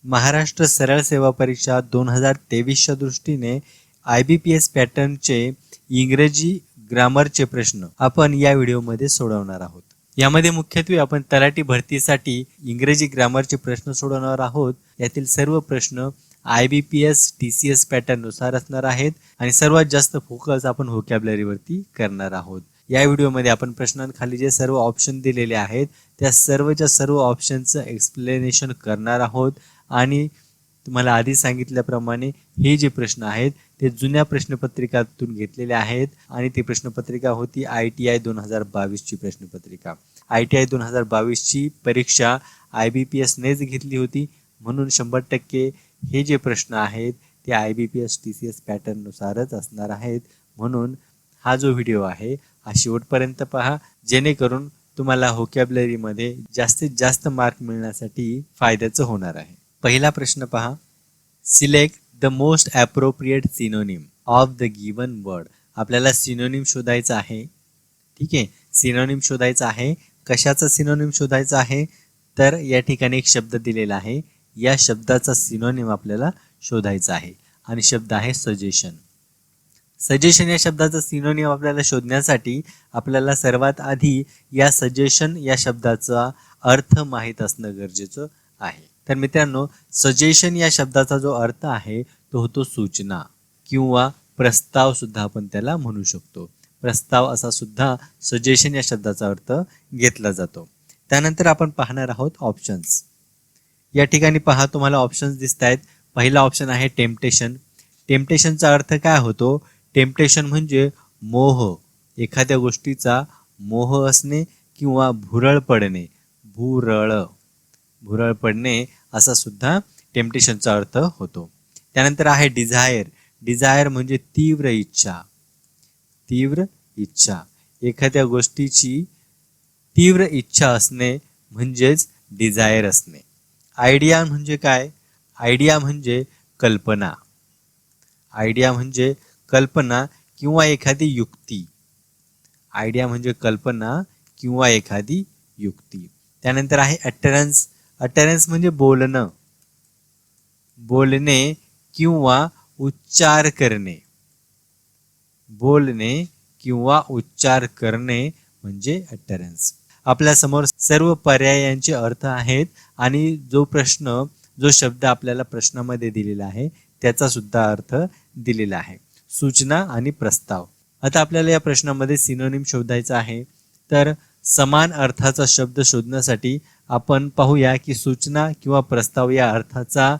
महाराष्ट्र सरळ सेवा परीक्षा 2023च्या दृष्टीने IBPS पॅटर्नचे इंग्रजी ग्रामरचे प्रश्न आपण या व्हिडिओमध्ये सोडवणार आहोत. यामध्ये मुख्यत्वे आपण तलाठी भरतीसाठी इंग्रजी ग्रामरचे प्रश्न सोडवणार आहोत. यातील सर्व प्रश्न IBPS TCS पॅटर्न नुसार असणार आहेत आणि सर्वात जास्त फोकस आपण व्होकॅब्युलरीवरती करणार आहोत. या व्हिडिओमध्ये आपण प्रश्नांखाली जे सर्व ऑप्शन दिलेले आहेत त्या सर्वच्या सर्व ऑप्शनचं एक्सप्लेनेशन करणार आहोत आणि तुम्हाला आधी सांगितल्याप्रमाणे हे जे प्रश्न आहेत ते जुन्या प्रश्नपत्रिकातून घेतलेले आहेत आणि ती प्रश्नपत्रिका होती ITI 2022ची प्रश्नपत्रिका. ITI 2022ची परीक्षा IBPS नेच घेतली होती, म्हणून 100% हे जे प्रश्न आहेत ते IBPS TCS पॅटर्ननुसारच असणार आहेत. म्हणून हा जो व्हिडिओ आहे हा शेवटपर्यंत पहा, जेणेकरून तुम्हाला व्होकॅब्युलरीमध्ये जास्तीत जास्त मार्क मिळण्यासाठी फायद्याचं होणार आहे. पहिला प्रश्न पहा. Select the most appropriate synonym of the given word. आपल्याला सिनोनिम शोधायचा आहे. ठीक आहे, सिनोनिम शोधायचा आहे. कशाचा सिनोनिम शोधायचा आहे तर या ठिकाणी एक शब्द दिलेला आहे. या शब्दाचा सिनोनिम आपल्याला शोधायचा आहे आणि शब्द आहे सजेशन. सजेशन या शब्दाचा सिनोनिम आपल्याला शोधण्यासाठी आपल्याला सर्वात आधी या सजेशन या शब्दाचा अर्थ माहीत असणं गरजेचं आहे. तर मित्रांनो, सजेशन या शब्दाचा जो अर्थ आहे तो होतो सूचना किंवा प्रस्ताव सुद्धा आपण त्याला म्हणू शकतो. प्रस्ताव असा सुद्धा सजेशन या शब्दाचा अर्थ घेतला जातो. त्यानंतर आपण पाहणार आहोत ऑप्शन्स. या ठिकाणी पहा, तुम्हाला ऑप्शन्स दिसत आहेत. पहिला ऑप्शन आहे टेम्पटेशन. टेम्पटेशनचा अर्थ काय होतो? टेम्पटेशन म्हणजे मोह, एखाद्या गोष्टीचा मोह असणे किंवा भुरळ पडणे. भुरळ पडणे असा सुद्धा टेम्पटेशनचा अर्थ होतो. त्यानंतर आहे डिझायर. डिझायर म्हणजे तीव्र इच्छा. एखाद्या गोष्टीची तीव्र इच्छा असणे म्हणजेच डिझायर असणे. आयडिया म्हणजे काय? आयडिया म्हणजे कल्पना. आयडिया म्हणजे कल्पना किंवा एखादी युक्ती. आयडिया म्हणजे कल्पना किंवा एखादी युक्ती. त्यानंतर आहे अटरन्स. अटरन्स म्हणजे बोलणे किंवा उच्चार करणे. बोलणे किंवा उच्चार करणे म्हणजे अटरन्स. आपल्यासमोर सर्व पर्यायांचे अर्थ आहेत आणि जो शब्द आपल्याला प्रश्नामध्ये दिलेला आहे त्याचा सुद्धा अर्थ दिलेला आहे. सूचना आणि प्रस्ताव. आता आपल्याला या प्रश्नामध्ये सिनोनिम शोधायचा आहे. तर समान अर्थाचा शब्द शोधण्यासाठी आपण पाहूया की सूचना किंवा प्रस्ताव या अर्थाचा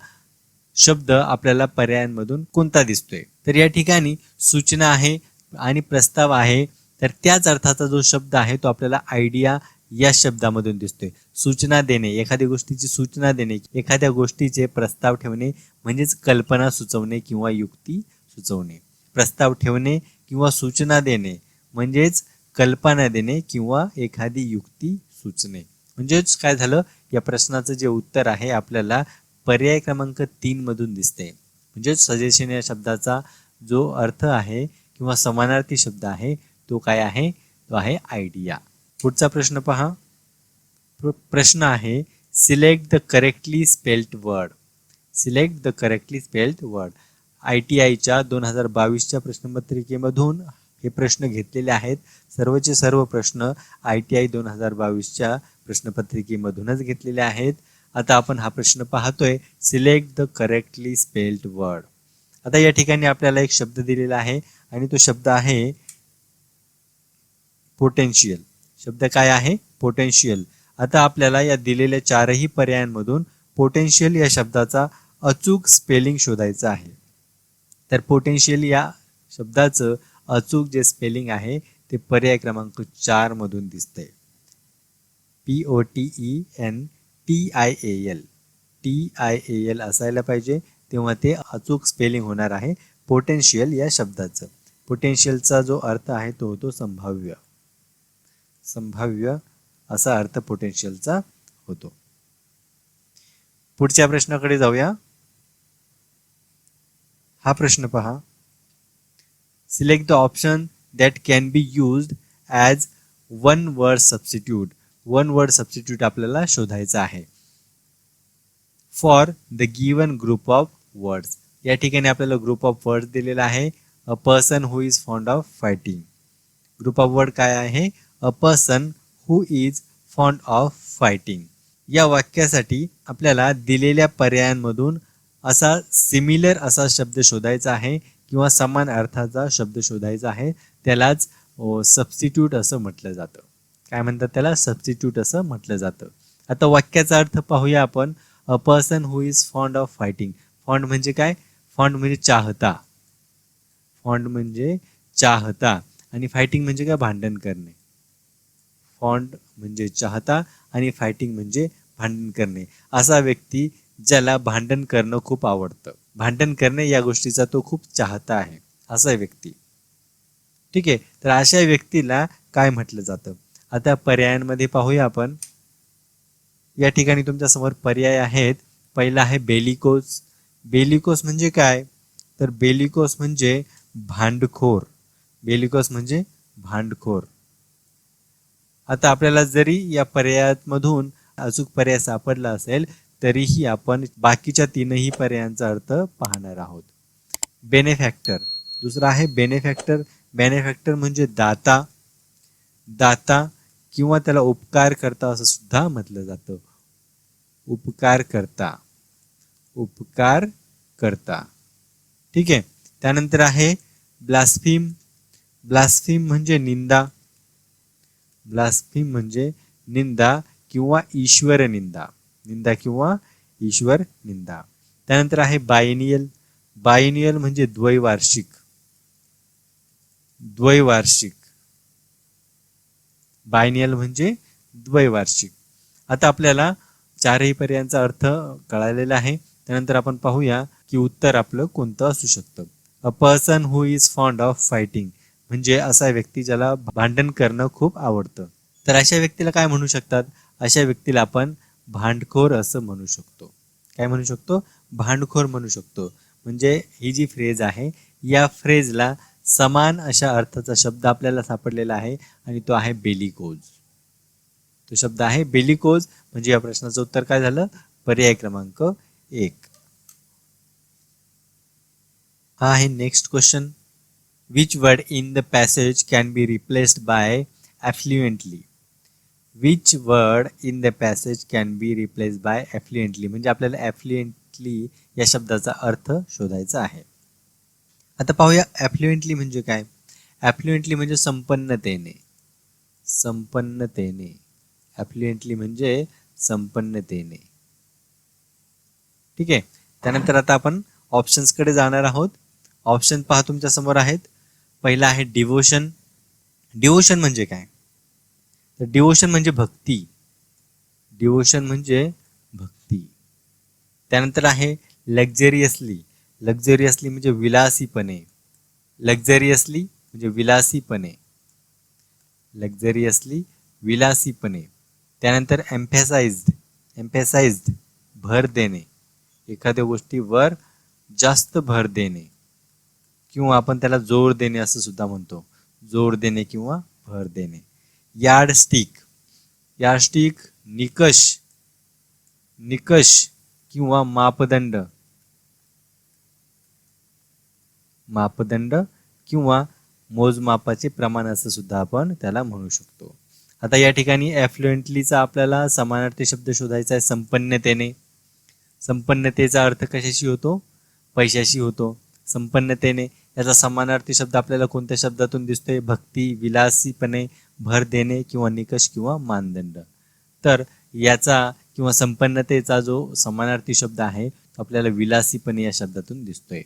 शब्द आपल्याला पर्यायांमधून कोणता दिसतोय. तर या ठिकाणी सूचना आहे आणि प्रस्ताव आहे, तर त्याच अर्थाचा जो शब्द आहे तो आपल्याला आयडिया या शब्दामधून दिसतोय. सूचना देणे, एखाद्या गोष्टीची सूचना देणे, एखाद्या गोष्टीचे प्रस्ताव ठेवणे म्हणजेच कल्पना सुचवणे किंवा युक्ती सुचवणे. प्रस्ताव ठेवणे किंवा सूचना देणे म्हणजेच कल्पना देणे किंवा एखादी युक्ती सुचणे. म्हणजेच काय झालं, या प्रश्नाचं जे उत्तर आहे आपल्याला पर्याय क्रमांक 3 मधून दिसते. म्हणजेच सजेशन या शब्दाचा जो अर्थ आहे किंवा समानार्थी शब्द आहे तो काय आहे? तो आहे आयडिया. पुढचा प्रश्न पहा. प्रश्न आहे select the correctly spelled word. Select the correctly spelled word. ITIच्या 2022च्या प्रश्नपत्रिकेमधून हे प्रश्न घेतलेले आहेत. सर्वचे सर्व प्रश्न ITI 2022च्या प्रश्नपत्रिकेमधूनच घेतलेले आहेत. आता आपण हा प्रश्न पाहतोय, select the correctly spelled word. आता या ठिकाणी आपल्याला एक शब्द दिलेला आहे आणि तो शब्द आहे पोटेन्शियल. शब्द काय आहे? पोटेन्शियल. आता आपल्याला या दिलेल्या चारही पर्यायांमधून पोटेन्शियल या शब्दाचा अचूक स्पेलिंग शोधायचं आहे. तर पोटेन्शियल या शब्दाचं अचूक जे स्पेलिंग आहे ते पर्याय क्रमांक 4 मधून दिसतंय. POTENTIAL असायला पाहिजे, तेव्हा ते अचूक स्पेलिंग होणार आहे पोटेन्शियल या शब्दाचं. पोटेन्शियलचा जो अर्थ आहे तो होतो संभाव्य असा अर्थ पोटेन्शियलचा होतो. पुढच्या प्रश्नाकडे जाऊया. हा प्रश्न पहा. Select the option that can be used as one word substitute. One word substitute आपल्याला शोधायचा आहे. For the given group of words. या ठिकाणी आपल्याला ग्रुप ऑफ वर्ड्स दिलेला आहे. A person who is fond of fighting. Group of word काय आहे? A person who is fond of fighting. या वाक्यासाठी आपल्याला दिलेल्या पर्यायांमधून असा सिमिलर असा शब्द शोधायचा आहे किंवा समान अर्थाचा शब्द शोधायचा आहे. त्यालाच सबस्टिट्यूट असं म्हटलं जातं. काय म्हणतात त्याला? सबस्टिट्यूट असं म्हटलं जातं. आता वाक्याचा अर्थ पाहूया आपण. A person who is fond of fighting. Fond म्हणजे काय? फॉन्ड म्हणजे चाहता. फॉन्ड म्हणजे चाहता आणि फायटिंग म्हणजे काय? भांडण करणे. फॉन्ड म्हणजे चाहता आणि फायटिंग म्हणजे भांडण करणे. असा व्यक्ती ज्याला भांडण करणं खूप आवडतं. भांडण करणे या गोष्टीचा तो खूप चाहता आहे असा व्यक्ती. ठीक आहे. तर अशा व्यक्तीला काय म्हटलं जातं? आता पर्यायांमध्ये पाहूया आपण. या ठिकाणी तुमच्या समोर पर्याय आहेत. पहिला आहे बेलिकोस. बेलिकोस म्हणजे काय? तर बेलिकोस म्हणजे भांडखोर. बेलिकोस म्हणजे भांडखोर. आता आपल्याला जरी या पर्यायांमधून अचूक पर्याय सापडला असेल तरीही आपण बाकीच्या तीनही पर्यायांचा अर्थ पाहणार आहोत. बेनेफॅक्टर. दुसरा आहे बेनेफॅक्टर. बेनेफॅक्टर म्हणजे दाता. दाता किंवा त्याला उपकार करता असं सुद्धा म्हटलं जातं. उपकार करता. उपकार करता. ठीक आहे. त्यानंतर आहे ब्लास्फीम. ब्लास्फीम म्हणजे निंदा. ब्लास्फीम म्हणजे निंदा किंवा ईश्वर निंदा. निंदा किंवा ईश्वर निंदा. त्यानंतर आहे बायनियल. बायनियल म्हणजे द्वैवार्षिक. द्वैवार्षिक. बायनियल म्हणजे द्वैवार्षिक. आता आपल्याला चारही पर्यायांचा अर्थ कळालेला आहे. त्यानंतर आपण पाहूया की उत्तर आपलं कोणतं असू शकतं. A person who is fond of fighting म्हणजे असा व्यक्ती ज्याला भांडण करणं खूप आवडतं. तर अशा व्यक्तीला काय म्हणू शकतात? अशा व्यक्तीला आपण भांडखोर असं म्हणू शकतो. काय म्हणू शकतो? भांडखोर म्हणू शकतो. म्हणजे ही जी फ्रेज आहे या फ्रेजला समान अशा अर्थाचा शब्द आपल्याला सापडलेला आहे आणि तो आहे बेलिकोज. तो शब्द आहे बेलिकोज. म्हणजे या प्रश्नाचं उत्तर काय झालं? पर्याय क्रमांक 1. हा आहे next question. Which word in the passage can be replaced by affluently. Which word in the passage can be replaced by affluently म्हणजे आपल्याला ॲफ्ल्युएंटली या शब्दाचा अर्थ शोधायचा आहे. आता पाहूया ॲफ्ल्युएंटली म्हणजे काय? ॲफ्ल्युएंटली म्हणजे संपन्नतेने. संपन्नतेने. ॲफ्ल्युएंटली म्हणजे संपन्नतेने. ठीक आहे. त्यानंतर आता आपण ऑप्शन्सकडे जाणार आहोत. ऑप्शन पहा तुमच्या समोर आहेत. पहिला आहे डिवोशन. डिवोशन म्हणजे काय? तर डिवोशन म्हणजे भक्ती. डिवोशन म्हणजे भक्ती. त्यानंतर आहे लक्झरियसली. लक्झरियसली म्हणजे विलासीपणे. लक्झरियसली म्हणजे विलासीपणे. लक्झरियसली विलासीपणे. त्यानंतर एम्फॅसाइज्ड. एम्फॅसाइज्ड भर देणे. एखाद्या गोष्टीवर जास्त भर देणे किंवा आपण त्याला जोर देणे असं सुद्धा म्हणतो. जोर देणे किंवा भर देणे. यार्डस्टिक. यार्डस्टिक निकष. निकष किंवा मापदंड. मापदंड किंवा मोजमापाचे प्रमाण असं सुद्धा आपण त्याला म्हणू शकतो. आता या ठिकाणी ॲफ्ल्युएंटलीचा आपल्याला समानार्थी शब्द शोधायचा आहे संपन्नतेने. संपन्नतेचा अर्थ कशाशी होतो? पैशाशी होतो. संपन्नतेने याचा समानार्थी शब्द आपल्याला कोणत्या शब्दातून दिसतोय? भक्ती, विलासीपणे, भर देणे किंवा निकष किंवा मानदंड. तर याचा किंवा संपन्नतेचा जो समानार्थी शब्द आहे तो आपल्याला विलासीपणे या शब्दातून दिसतोय.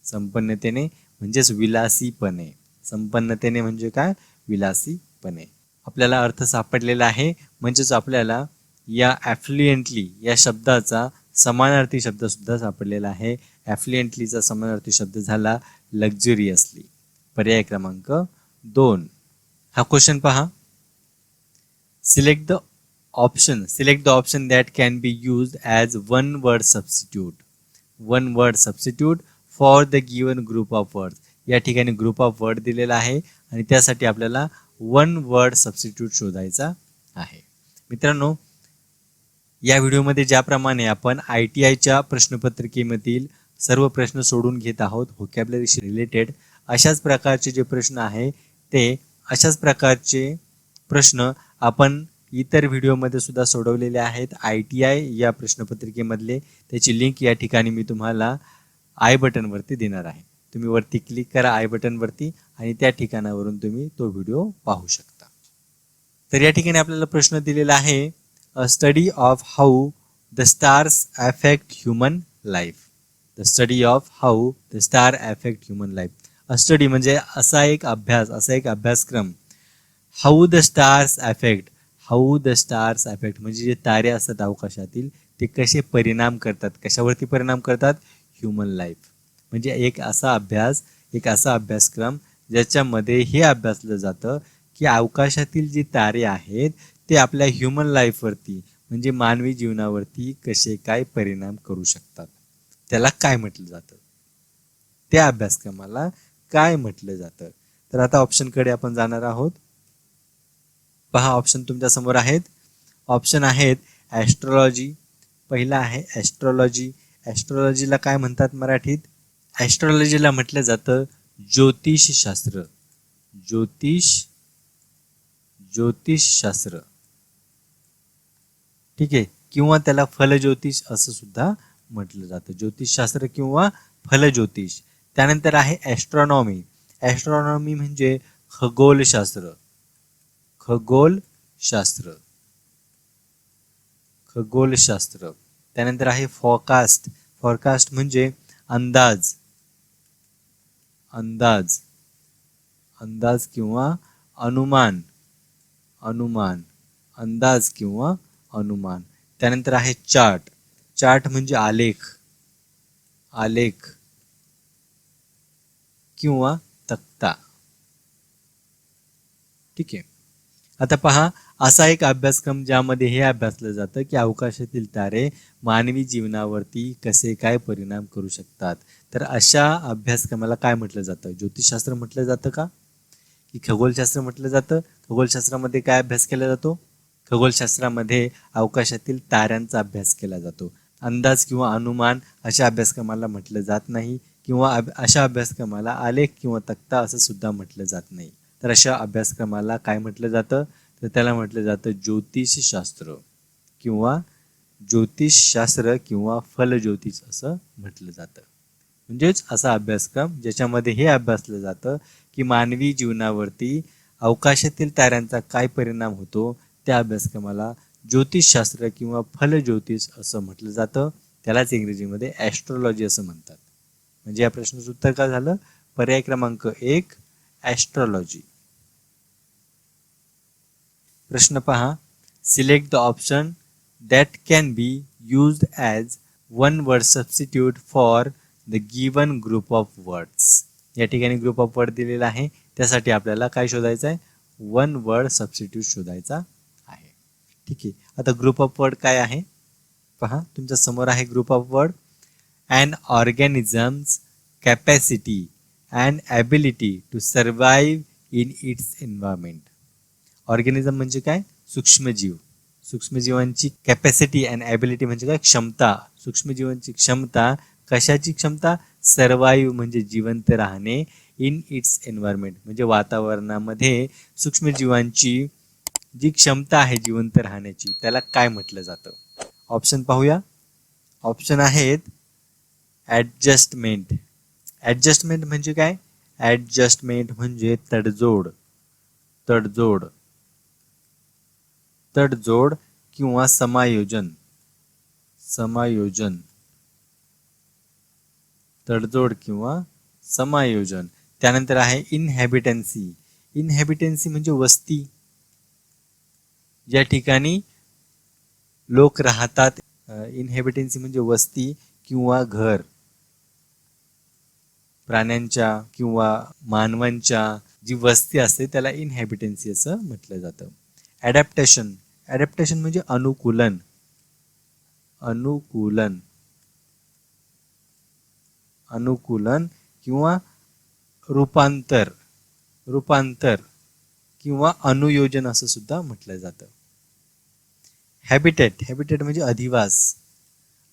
संपन्नतेने म्हणजेच विलासीपणे. संपन्नतेने म्हणजे काय? विलासीपणे. आपल्याला अर्थ सापडलेला आहे. म्हणजेच आपल्याला या ॲफ्ल्युएंटली या शब्दाचा समानार्थी शब्द सुद्धा सापडलेला आहे. ॲफ्ल्युएंटलीचा समानार्थी शब्द झाला लक्झरियसली. पर्याय क्रमांक 2. हा क्वेश्चन पहा. Select the option. Select the option that can be used as one word substitute. One word substitute for the given group of words. या ठिकाणी ग्रुप ऑफ वर्ड दिलेला आहे आणि त्यासाठी आपल्याला वन वर्ड सबस्टिट्यूट शोधायचा आहे. मित्रांनो या व्हिडिओमध्ये ज्याप्रमाणे आपण ITIच्या प्रश्नपत्रिकेमधील सर्व प्रश्न सोडून घेत आहोत व्होकॅब्युलरीशी रिलेटेड, अशाच प्रकारचे जे प्रश्न आहे ते अशाच प्रकारचे प्रश्न आपण इतर व्हिडिओमध्ये सुद्धा सोडवलेले आहेत ITI या प्रश्नपत्रिकेमधले. त्याची लिंक या ठिकाणी मी तुम्हाला आय बटनवरती देणार आहे. तुम्ही वरती क्लिक करा आय बटनवरती आणि त्या ठिकाणावरून तुम्ही तो व्हिडिओ पाहू शकता. तर या ठिकाणी आपल्याला प्रश्न दिलेला आहे, अ study of how the stars affect human life. The study of how the star affect human life. A study म्हणजे असा एक अभ्यास, असा एक अभ्यासक्रम. How the stars affect, how the stars affect म्हणजे जे तारे असतात आकाशातील ते कसे परिणाम करतात, कशावरती परिणाम करतात, ह्युमन लाईफ. म्हणजे एक असा अभ्यास, एक असा अभ्यासक्रम ज्याच्यामध्ये हे अभ्यासलं जातं की अवकाशातील जे तारे आहेत ते आपल्या ह्युमन लाईफवरती म्हणजे मानवी जीवनावरती कसे काय परिणाम करू शकतात. त्याला काय म्हटलं जातं, त्या अभ्यासक्रमाला काय म्हटलं जातं. तर आता ऑप्शनकडे आपण जाणार आहोत. पहा ऑप्शन तुमच्या समोर आहेत. ऑप्शन आहेत ॲस्ट्रॉलॉजी. पहिला आहे ॲस्ट्रॉलॉजी. ॲस्ट्रॉलॉजीला काय म्हणतात मराठीत? ॲस्ट्रॉलॉजीला म्हटलं जातं ज्योतिषशास्त्र. ज्योतिषशास्त्र, ठीक आहे, किंवा त्याला फलज्योतिष असं सुद्धा म्हटलं जातं. ज्योतिषशास्त्र किंवा फलज्योतिष. त्यानंतर आहे ॲस्ट्रॉनॉमी. ॲस्ट्रॉनॉमी म्हणजे खगोलशास्त्र. खगोलशास्त्र. त्यानंतर आहे फॉरकास्ट. फॉरकास्ट म्हणजे अंदाज किंवा अनुमान. अंदाज किंवा अनुमान. त्यानंतर आहे चार्ट. चार्ट म्हणजे आलेख किंवा तक्ता. ठीक आहे. आता पहा असा एक अभ्यासक्रम ज्यामध्ये हे अभ्यासलं जातं की अवकाशातील तारे मानवी जीवनावरती कसे काय परिणाम करू शकतात. तर अशा अभ्यासक्रमाला काय म्हटलं जातं? ज्योतिषशास्त्र म्हटलं जातं का, की खगोलशास्त्र म्हटलं जातं? खगोलशास्त्रामध्ये काय अभ्यास केला जातो? खगोलशास्त्रामध्ये अवकाशातील ताऱ्यांचा अभ्यास केला जातो. अंदाज किंवा अनुमान अशा अभ्यासक्रमाला म्हटलं जात नाही, किंवा अशा अभ्यासक्रमाला आलेख किंवा तक्ता असं सुद्धा म्हटलं जात नाही. तर अशा अभ्यासक्रमाला काय म्हटलं जातं? तर त्याला म्हटलं जातं ज्योतिषशास्त्र किंवा फलज्योतिष असं म्हटलं जातं. म्हणजेच असा अभ्यासक्रम ज्याच्यामध्ये हे अभ्यासलं जातं की मानवी जीवनावरती अवकाशातील ताऱ्यांचा काय परिणाम होतो, त्या अभ्यासक्रमाला ज्योतिषशास्त्र किंवा फलज्योतिष असं म्हटलं जातं. त्यालाच इंग्रजीमध्ये ॲस्ट्रॉलॉजी असं म्हणतात. म्हणजे या प्रश्नाचं उत्तर काय झालं? पर्याय क्रमांक 1 ॲस्ट्रॉलॉजी. प्रश्न पहा, select the option that can be used as one word substitute for the given group of words. या ठिकाणी ग्रुप ऑफ वर्ड दिलेला आहे, त्यासाठी आपल्याला काय शोधायचं आहे? वन वर्ड सबस्टिट्यूट शोधायचा आहे. ठीक आहे. आता ग्रुप ऑफ वर्ड काय आहे पहा, तुमच्या समोर आहे group of word. An organism's capacity and ability to survive in its environment. Organism म्हणजे काय? सूक्ष्मजीव. सूक्ष्मजीवांची कॅपॅसिटी अँड ॲबिलिटी म्हणजे काय? क्षमता. सूक्ष्मजीवांची क्षमता. कशाची क्षमता? सर्वाईव्ह म्हणजे जिवंत राहणे. इन इट्स एन्व्हायरमेंट म्हणजे वातावरणामध्ये सूक्ष्मजीवांची जी क्षमता आहे जिवंत राहण्याची, त्याला काय म्हटलं जातं? ऑप्शन पाहूया. ऑप्शन आहेत ॲडजस्टमेंट. ॲडजस्टमेंट म्हणजे काय? ॲडजस्टमेंट म्हणजे तडजोड किंवा समायोजन. तडजोड किंवा समायोजन. त्यानंतर आहे इनहॅबिटन्सी. इनहॅबिटन्सी म्हणजे वस्ती, ज्या ठिकाणी लोक राहतात. इनहॅबिटन्सी म्हणजे वस्ती किंवा घर. प्राण्यांच्या किंवा मानवांच्या जी वस्ती असते त्याला इनहॅबिटन्सी असं म्हटलं जातं. ॲडॅप्टेशन. ॲडॅप्टेशन म्हणजे अनुकूलन. किंवा रूपांतर किंवा अनुयोजन असं सुद्धा म्हटलं जातं. हॅबिटेट, हॅबिटेट म्हणजे अधिवास,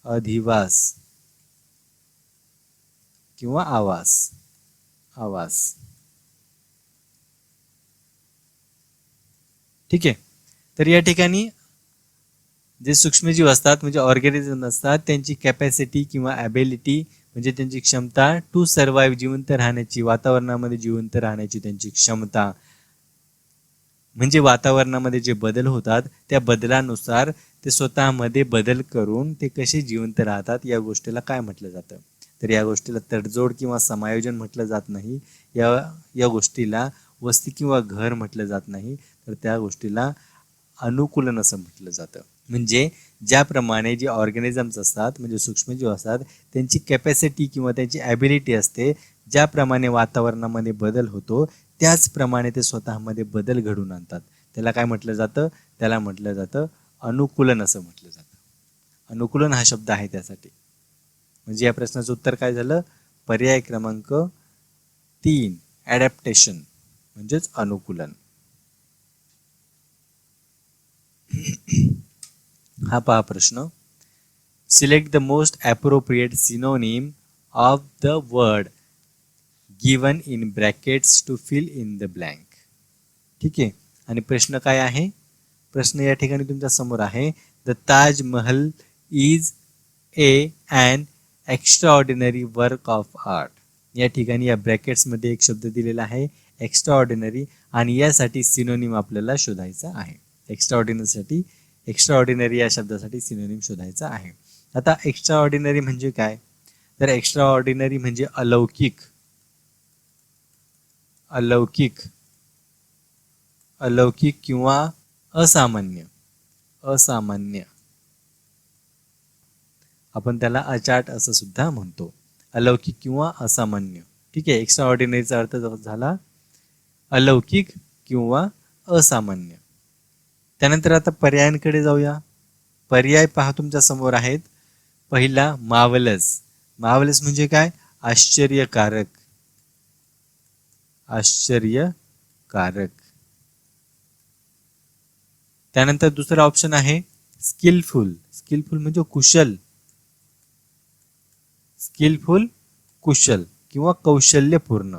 अधिवास किंवा आवास, आवास. ठीक आहे. तर या ठिकाणी जे सूक्ष्मजीव असतात म्हणजे ऑर्गॅनिझम असतात त्यांची कॅपॅसिटी किंवा ॲबिलिटी म्हणजे त्यांची क्षमता टू सर्वाईव्ह, जिवंत राहण्याची, वातावरणामध्ये जिवंत राहण्याची त्यांची क्षमता, म्हणजे वातावरणामध्ये जे बदल होतात त्या बदलानुसार ते स्वतःमध्ये बदल करून ते कसे जिवंत राहतात या गोष्टीला काय म्हटलं जातं. तर या गोष्टीला तडजोड किंवा समायोजन म्हटलं जात नाही, या गोष्टीला वस्ती किंवा घर म्हटलं जात नाही, तर त्या गोष्टीला अनुकूलन असं म्हटलं जातं. म्हणजे ज्याप्रमाणे जे ऑर्गॅनिझम्स असतात म्हणजे सूक्ष्मजीव असतात त्यांची कॅपॅसिटी किंवा त्यांची ॲबिलिटी असते, ज्याप्रमाणे वातावरणामध्ये बदल होतो त्याचप्रमाणे ते स्वतःमध्ये बदल घडवून आणतात. त्याला काय म्हटलं जातं, त्याला म्हटलं जातं अनुकूलन असं म्हटलं जातं. अनुकूलन हा शब्द आहे त्यासाठी. म्हणजे या प्रश्नाचं उत्तर काय झालं, पर्याय क्रमांक 3 ॲडॅप्टेशन म्हणजेच अनुकूलन. हा पहा प्रश्न, select the most appropriate synonym of the word given in brackets to fill in the blank. ठीक आहे. आणि प्रश्न काय आहे, प्रश्न या ठिकाणी तुमच्या समोर आहे. The Taj Mahal is an extraordinary work of art. या ठिकाणी या ब्रॅकेट्समध्ये एक शब्द दिलेला आहे एक्स्ट्राऑर्डिनरी, आणि यासाठी सिनोनिम आपल्याला शोधायचा आहे. एक्स्ट्राऑर्डिनरी या शब्दासाठी सिनोनिम शोधायचा आहे. आता एक्स्ट्राऑर्डिनरी म्हणजे काय, तर एक्स्ट्राऑर्डिनरी म्हणजे अलौकिक, अलौकिक, अलौकिक किंवा असामान्य, असामान्य. आपण त्याला अचाट असं सुद्धा म्हणतो, अलौकिक किंवा असामान्य. ठीक आहे. एक्स्ट्राऑर्डिनरीचा अर्थ झाला अलौकिक किंवा असामान्य. त्यानंतर आता पर्यायांकडे जाऊया. पर्याय पहा तुमच्या समोर आहेत. पहिला मावलस, मावलस म्हणजे काय, आश्चर्यकारक, आश्चर्यकारक. त्यानंतर दुसरा ऑप्शन आहे स्किलफुल, स्किलफुल म्हणजे कुशल, स्किलफुल कुशल किंवा कौशल्यपूर्ण,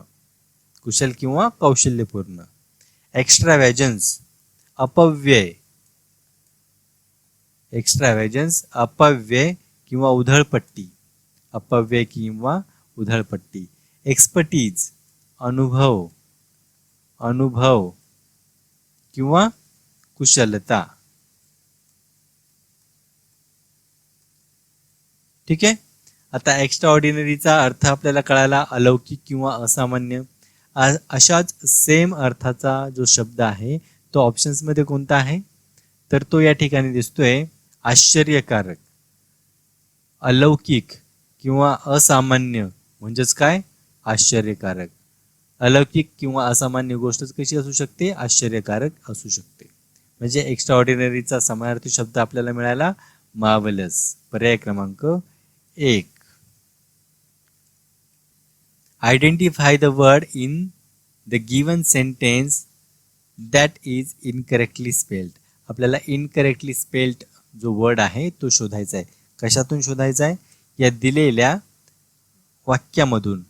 कुशल किंवा कौशल्यपूर्ण. एक्स्ट्राव्हॅजन्स अपव्यय, एक्स्ट्राव्हॅजन्स अपव्यय किंवा उधळपट्टी, अपव्यय किंवा उधळपट्टी. एक्सपर्टीज अनुभव, अनुभव किंवा कुशलता. ठीक आहे. आता एक्स्ट्राऑर्डिनरीचा अर्थ आपल्याला कळाला, अलौकिक किंवा असामान्य. अशाच सेम अर्थाचा जो शब्द आहे तो ऑप्शन्समध्ये कोणता आहे, तर तो या ठिकाणी दिसतोय आश्चर्यकारक. अलौकिक किंवा असामान्य म्हणजेच काय, आश्चर्यकारक. अलौकिक किंवा असामान्य गोष्टच कशी असू शकते, आश्चर्यकारक असू शकते. म्हणजे एक्स्ट्राऑर्डिनरीचा समानार्थी शब्द आपल्याला मिळाला मार्वलस. पर्याय क्रमांक 1. Identify the word in the given sentence that is incorrectly spelled. आपल्याला इनकरेक्टली स्पेल्ड जो वर्ड आहे तो शोधायचा आहे. कशातून शोधायचा आहे, या दिलेल्या वाक्यामधून.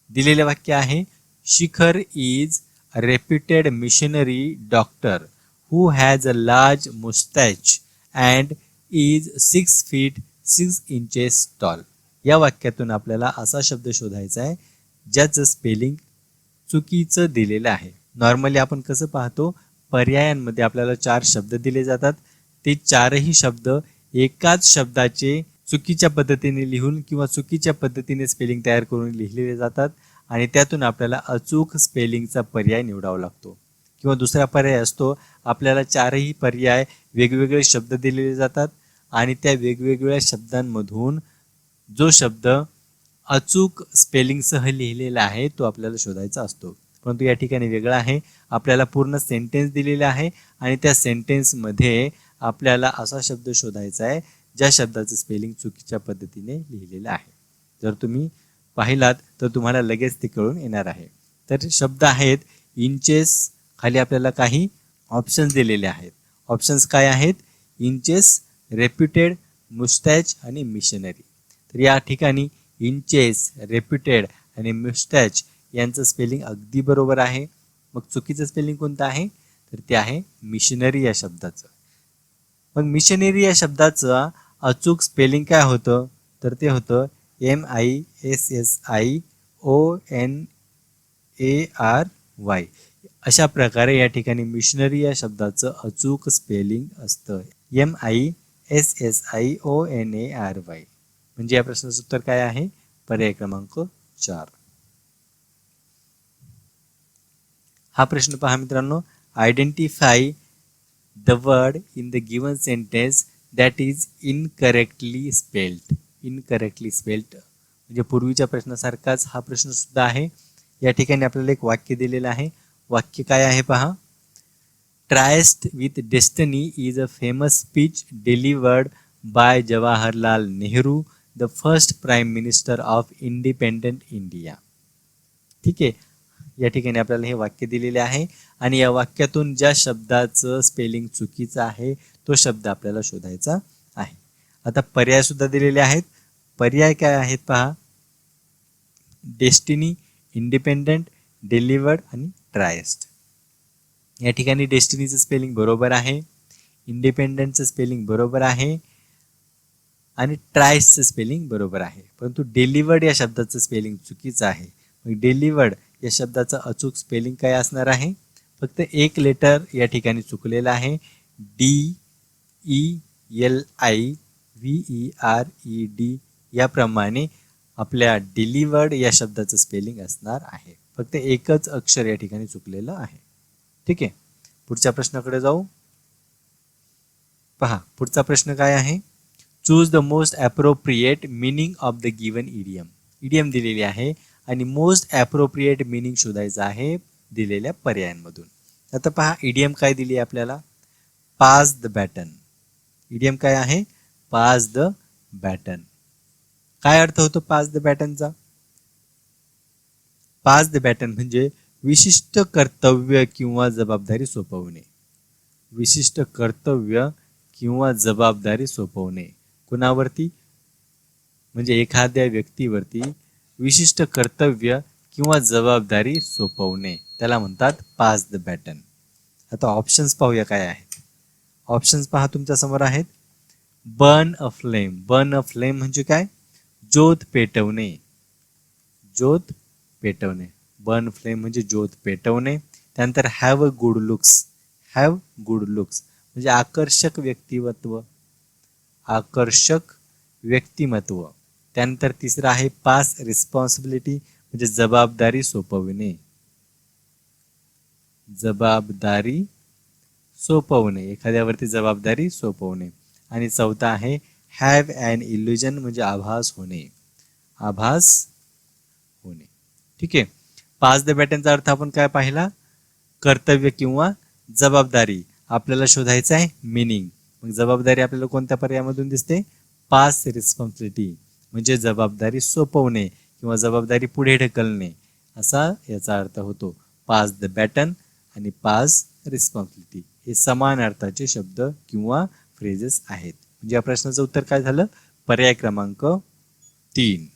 दिलेले वाक्य आहे, शिखर is a reputed missionary doctor who has a large mustache and is 6 feet 6 inches tall. या वाक्यातून आपल्याला असा शब्द शोधायचा आहे ज्याचं स्पेलिंग चुकीचं दिलेलं आहे. नॉर्मली आपण कसं पाहतो, पर्यायांमध्ये आपल्याला 4 शब्द दिले जातात. ते 4ही शब्द एकाच शब्दाचे चुकीच्या पद्धतीने लिहून किंवा चुकीच्या पद्धतीने स्पेलिंग तयार करून लिहिलेले जातात, आणि त्यातून आपल्याला अचूक स्पेलिंगचा पर्याय निवडावा लागतो. किंवा दुसरा पर्याय असतो, आपल्याला 4ही पर्याय वेगवेगळे शब्द दिलेले जातात आणि त्या वेगवेगळ्या शब्दांमधून जो शब्द अचूक स्पेलिंगसह लिहिलेला आहे तो आपल्याला शोधायचा असतो. परंतु या ठिकाणी वेगळं आहे, आपल्याला पूर्ण सेंटेन्स दिलेला आहे आणि त्या सेंटेन्समध्ये आपल्याला असा शब्द शोधायचा आहे ज्या शब्दाचं स्पेलिंग चुकीच्या पद्धतीने लिहिलेलं आहे. जर तुम्ही पाहिलात तर तुम्हाला लगेच ते कळून येणार आहे. तर शब्द आहेत इंचेस, खाली आपल्याला काही ऑप्शन्स दिलेले आहेत. ऑप्शन्स काय आहेत, इंचेस, रेप्युटेड, मुस्टॅच आणि मिशनरी. तर या ठिकाणी इंचेस, रेप्युटेड आणि मुस्टॅच यांचं स्पेलिंग अगदी बरोबर आहे. मग चुकीचं स्पेलिंग कोणतं आहे, तर ते आहे मिशनरी या शब्दाचं. मग मिशनरी या शब्दाचं अचूक स्पेलिंग काय होतं, तर ते होतं MISSIONARY. अशा प्रकारे या ठिकाणी मिशनरी या शब्दाचं अचूक स्पेलिंग असतं MISSIONARY. म्हणजे या प्रश्नाचं उत्तर काय आहे, पर्याय क्रमांक 4. हा प्रश्न पहा मित्रांनो, identify the word in the given sentence that is incorrectly spelled. Incorrectly spelled म्हणजे पूर्वीच्या प्रश्नासारखाच हा प्रश्न सुद्धा आहे. या ठिकाणी आपल्याला एक वाक्य दिलेलं आहे. वाक्य काय आहे पहा. Tryst with destiny is a famous speech delivered by Jawaharlal Nehru, the first prime minister of independent India. ठीक आहे, या ठिकाणी आपल्याला हे वाक्य दिलेले आहे आणि या वाक्यातून ज्या शब्दाचं स्पेलिंग चुकीचं आहे तो शब्द आपल्याला शोधायचा आहे. आता पर्याय सुद्धा दिलेले आहेत. पर्याय काय आहेत पहा. डेस्टिनी, इंडिपेंडंट, डिलिवर्ड आणि ट्रायस्ट. या ठिकाणी डेस्टिनीचं स्पेलिंग बरोबर आहे, इंडिपेंडंटचं स्पेलिंग बरोबर आहे आणि ट्रायस्टचं स्पेलिंग बरोबर आहे, परंतु डिलिवर्ड या शब्दाचं स्पेलिंग चुकीचं आहे. मग डिलिवर्ड या शब्दाचं अचूक स्पेलिंग काय असणार आहे, फक्त एक लेटर या ठिकाणी चुकलेलं आहे. DELIVERED याप्रमाणे आपल्या डिलिवर्ड या शब्दाचं स्पेलिंग असणार आहे. फक्त एकच अक्षर या ठिकाणी चुकलेलं आहे. ठीक आहे, पुढच्या प्रश्नाकडे जाऊ. पहा पुढचा प्रश्न काय आहे. Choose the most appropriate meaning of the given idiom. Idiom दिलेली आहे आणि मोस्ट ॲप्रोप्रिएट मिनिंग शोधायचं आहे दिलेल्या पर्यायांमधून. आता पहा इडियम काय दिली आहे आपल्याला. Pass the batten. इडियम काय आहे, पास द बॅटन. काय अर्थ होतो पास द बॅटनचा. पास द बॅटन म्हणजे विशिष्ट कर्तव्य किंवा जबाबदारी सोपवणे. विशिष्ट कर्तव्य किंवा जबाबदारी सोपवणे कुणावरती, म्हणजे एखाद्या व्यक्तीवरती विशिष्ट कर्तव्य किंवा जबाबदारी सोपवणे त्याला म्हणतात पास द बॅटन. आता ऑप्शन्स पाहूया काय आहेत. ऑप्शन्स पहा तुमच्या समोर आहेत. बर्न अ फ्लेम. बर्न अ फ्लेम म्हणजे काय, ज्योत पेटवणे. ज्योत पेटवणे. बर्न फ्लेम म्हणजे ज्योत पेटवणे. त्यानंतर have a good looks. Have good looks म्हणजे आकर्षक व्यक्तिमत्व. आकर्षक व्यक्तिमत्व. त्यानंतर तिसरं आहे पास रिस्पॉन्सिबिलिटी म्हणजे जबाबदारी सोपवणे. जबाबदारी सोपवणे, एखाद्यावरती जबाबदारी सोपवणे. आणि चौथा आहे हॅव ॲन इल्युजन म्हणजे आभास होणे. आभास होणे. ठीक आहे, पास द बॅटनचा अर्थ आपण काय पाहिला, कर्तव्य किंवा जबाबदारी. आपल्याला शोधायचं आहे मिनिंग. मग जबाबदारी आपल्याला कोणत्या पर्यायामधून दिसते, पास रिस्पॉन्सिबिलिटी म्हणजे जबाबदारी सोपवणे किंवा जबाबदारी पुढे ढकलणे असा याचा अर्थ होतो. पास द बॅटन आणि पास रिस्पॉन्सिबिलिटी हे समान अर्थाचे शब्द किंवा फ्रेजेस आहेत. म्हणजे या प्रश्नाचं उत्तर काय झालं, पर्याय क्रमांक 3.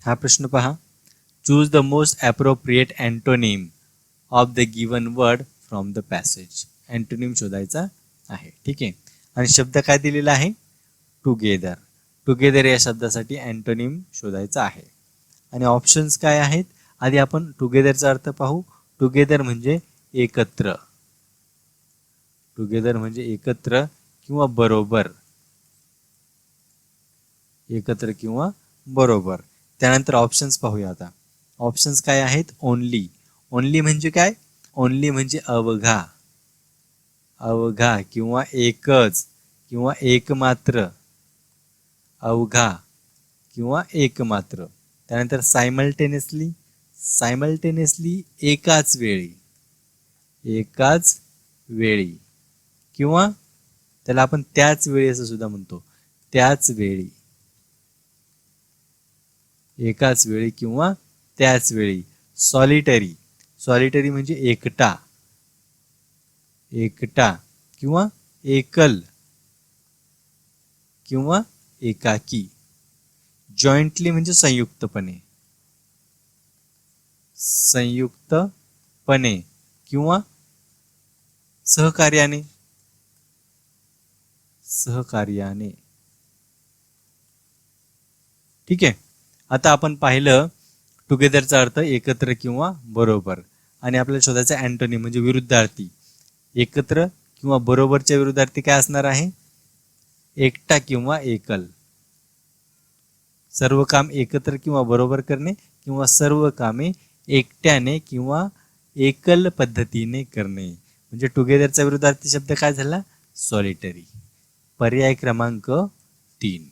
हा प्रश्न पहा. Choose the most appropriate antonym of the given word from the passage. Antonym शोधायचा आहे. ठीक आहे, आणि शब्द काय दिलेला आहे, टुगेदर. टुगेदर या शब्दासाठी अँटोनिम शोधायचा आहे. आणि ऑप्शन्स काय आहेत, आधी आपण टुगेदरचा अर्थ पाहू. टुगेदर म्हणजे एकत्र. टुगेदर म्हणजे एकत्र किंवा बरोबर. एकत्र किंवा बरोबर. त्यानंतर ऑप्शन्स पाहूया आता. ऑप्शन्स काय आहेत, ओनली. ओनली म्हणजे काय, ओनली म्हणजे अवघा. अवघा किंवा एकच किंवा एकमात्र. अवघा किंवा एकमात्र. त्यानंतर सायमल्टेनियसली. सायमल्टेनियसली एकाच वेळी. एकाच वेळी किंवा त्याला आपण त्याच वेळी असं सुद्धा म्हणतो. त्याच वेळी. एकाच वेळी किंवा त्याच वेळी. सॉलिटरी. सॉलिटरी म्हणजे एकटा. एकटा किंवा एकल किंवा एकाकी. जॉईंटली म्हणजे संयुक्तपणे, संयुक्तपणे किंवा सहकार्याने, सहकार्याने. ठीक आहे. आता आपण पाहिलं टुगेदरचा अर्थ एकत्र किंवा बरोबर, आणि आपल्याला शोधायचा अँटोनी म्हणजे विरुद्धार्थी. एकत्र किंवा बरोबरच्या विरुद्धार्थी काय असणार आहे? एकटा किंवा एकल. सर्व काम एकत्र किंवा बरोबर करणे किंवा सर्व कामे एकट्याने किंवा एकल पद्धतीने करणे. म्हणजे टुगेदरचा विरुद्धार्थी शब्द काय झाला? सॉलिटरी. पर्याय क्रमांक 3.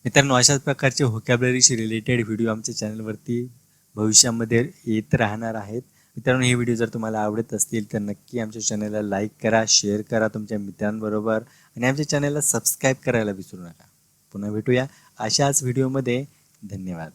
मित्रांनो, अशाच प्रकारचे व्होकॅब्युलरीशी रिलेटेड व्हिडिओ आमच्या चॅनलवरती भविष्यामध्ये येत राहणार आहेत. मित्रांनो, हे व्हिडिओ जर तुम्हाला आवडत असतील तर नक्की आमच्या चॅनलला लाईक करा, शेअर करा तुमच्या मित्रांबरोबर, आणि आमच्या चॅनलला सबस्क्राईब करायला विसरू नका. पुन्हा भेटूया अशाच व्हिडिओमध्ये. धन्यवाद.